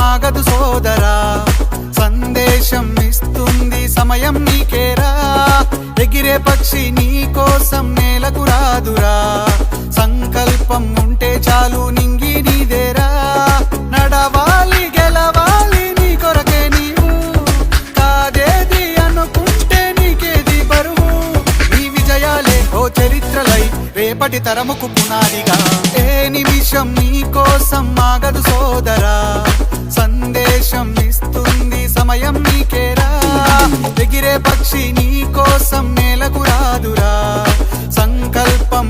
ఆగదు సోదరా, సందేశం ఇస్తుంది సమయం నీకేరా. ఎగిరే పక్షి నీ కోసం నేలకు రాదురా, సంకల్పం ఉంటే చాలు నింగి నీదేరా. నడవాలి గెలవాలి నీ కొరకే నీవు, కాదేది అనుకుంటే నీకేది బరువు. నీ విజయాలే ఓ చరిత్రలై రేపటి తరముకు పునాదిగా. ఏ నిమిషం నీ కోసం ఆగదు సోదరా, సందేశం ఇస్తుంది సమయం నీకేరా. ఎగిరే పక్షి నీ కోసం నేలకు రాదురా, సంకల్పం